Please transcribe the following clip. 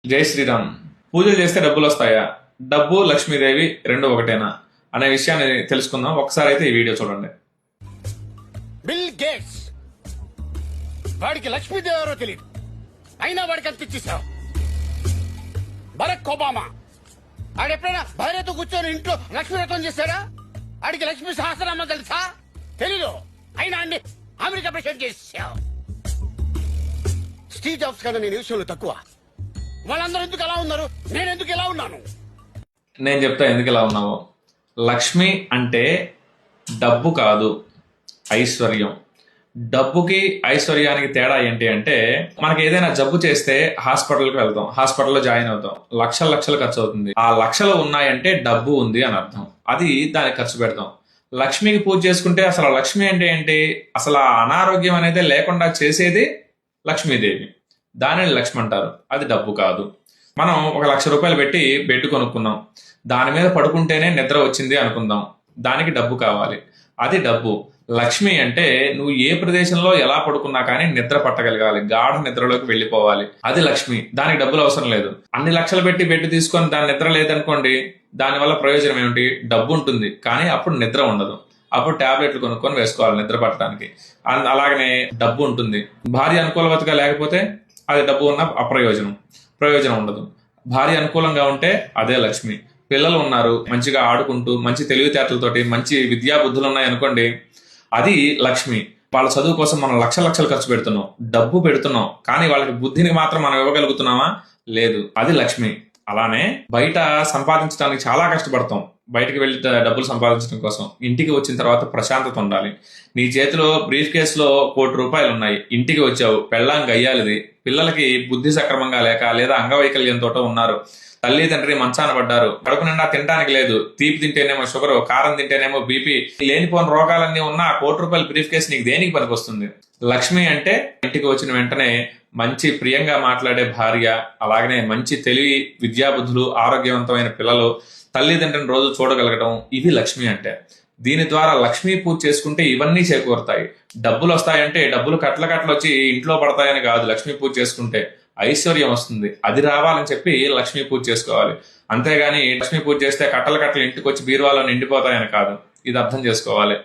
జై శ్రీరామ్. పూజలు చేస్తే డబ్బులు వస్తాయా? డబ్బు లక్ష్మీదేవి రెండు ఒకటేనా అనే విషయాన్ని తెలుసుకుందాం. ఒకసారి అయితే ఈ వీడియో చూడండి. బిల్ గేట్స్ వాడికి లక్ష్మీదేవి ఎవరో తెలియదు, అయినా వాడికి అంత ఇచ్చేసావు. బరక్ ఒబామా ఆడెప్పుడైనా భార్యతో కూర్చొని ఇంట్లో లక్ష్మీ వ్రతం చేశాడా? ఆడికి లక్ష్మీ సహస్రనామం తెలుసా? తెలీదు, అయినా అన్ని అమెరికా ప్రెసిడెంట్ చేసావు. స్టీవ్ జాబ్స్ కన్నా నేను విషయంలో తక్కువ. వాళ్ళందరూ ఎందుకు ఎలా ఉన్నారు, నేను ఎందుకు ఎలా ఉన్నాను? నేను చెప్తా ఎందుకు ఇలా ఉన్నావో. లక్ష్మి అంటే డబ్బు కాదు, ఐశ్వర్యం. డబ్బుకి ఐశ్వర్యానికి తేడా ఏంటి అంటే, మనకి ఏదైనా జబ్బు చేస్తే హాస్పిటల్కి వెళ్తాం, హాస్పిటల్లో జాయిన్ అవుతాం, లక్షలు లక్షలు ఖర్చు అవుతుంది. ఆ లక్షలు ఉన్నాయంటే డబ్బు ఉంది అని అర్థం. అది దానికి ఖర్చు పెడతాం. లక్ష్మికి పూజ చేసుకుంటే అసలు లక్ష్మి అంటే ఏంటి? అసలు ఆ అనారోగ్యం అనేది లేకుండా చేసేది లక్ష్మీదేవి. దానిని లక్ష్మి అంటారు. అది డబ్బు కాదు. మనం ₹1,00,000 పెట్టి బెడ్ కొనుక్కున్నాం, దాని మీద పడుకుంటేనే నిద్ర వచ్చింది అనుకుందాం, దానికి డబ్బు కావాలి. అది డబ్బు. లక్ష్మి అంటే నువ్వు ఏ ప్రదేశంలో ఎలా పడుకున్నా కానీ నిద్ర పట్టగలగాలి, గాఢ నిద్రలోకి వెళ్ళిపోవాలి. అది లక్ష్మి. దానికి డబ్బులు అవసరం లేదు. అన్ని లక్షలు పెట్టి బెడ్ తీసుకొని దాని నిద్ర లేదనుకోండి, దానివల్ల ప్రయోజనం ఏమిటి? డబ్బు ఉంటుంది కానీ అప్పుడు నిద్ర ఉండదు. అప్పుడు టాబ్లెట్లు కొనుక్కొని వేసుకోవాలి నిద్ర పట్టడానికి. అలాగనే డబ్బు ఉంటుంది. భార్య అనుకూలవతిగా లేకపోతే అది డబ్బు ఉన్న ప్రయోజనం ఉండదు. భార్య అనుకూలంగా ఉంటే అదే లక్ష్మి. పిల్లలు ఉన్నారు, మంచిగా ఆడుకుంటూ మంచి తెలివితేటలతోటి మంచి విద్యా బుద్ధులు ఉన్నాయి అనుకోండి, అది లక్ష్మి. వాళ్ళ చదువు కోసం మనం లక్షలు ఖర్చు పెడుతున్నాం, డబ్బు పెడుతున్నాం, కానీ వాళ్ళకి బుద్ధిని మాత్రం మనం ఇవ్వగలుగుతున్నామా? లేదు. అది లక్ష్మి. అలానే బయట సంపాదించడానికి చాలా కష్టపడతాం, బయటకు వెళ్ళి డబ్బులు సంపాదించడం కోసం. ఇంటికి వచ్చిన తర్వాత ప్రశాంతత ఉండాలి. నీ చేతిలో బ్రీఫ్ కేసులో ₹1,00,00,000 ఉన్నాయి, ఇంటికి వచ్చావు, పెళ్ళాం గయ్యాలిది, పిల్లలకి బుద్ధి సక్రమంగా లేక లేదా అంగవైకల్యంతో ఉన్నారు, తల్లిదండ్రి మంచాన పడ్డారు, కడుపు నిండా తినడానికి లేదు, తీపి తింటేనేమో షుగర్, కారం తింటేనేమో బీపీ, లేనిపోని రోగాలన్నీ ఉన్నా ₹1,00,00,000 బ్రీఫ్ కేసు నీకు దేనికి పనికొస్తుంది? లక్ష్మి అంటే ఇంటికి వచ్చిన వెంటనే మంచి ప్రియంగా మాట్లాడే భార్య, అలాగనే మంచి తెలివి, విద్యాబుద్ధులు, ఆరోగ్యవంతమైన పిల్లలు, తల్లిదండ్రిని రోజు చూడగలగడం, ఇది లక్ష్మి అంటే. దీని ద్వారా లక్ష్మీ పూజ చేసుకుంటే ఇవన్నీ చేకూరుతాయి. డబ్బులు వస్తాయంటే డబ్బులు కట్ల వచ్చి ఇంట్లో పడతాయని కాదు. లక్ష్మీ పూజ చేసుకుంటే ఐశ్వర్యం వస్తుంది. అది రావాలని చెప్పి లక్ష్మీ పూజ చేసుకోవాలి. అంతేగాని లక్ష్మీ పూజ చేస్తే కట్టలు ఇంటికి వచ్చి బీరువాలో నిండిపోతాయని కాదు. ఇది అర్థం చేసుకోవాలి.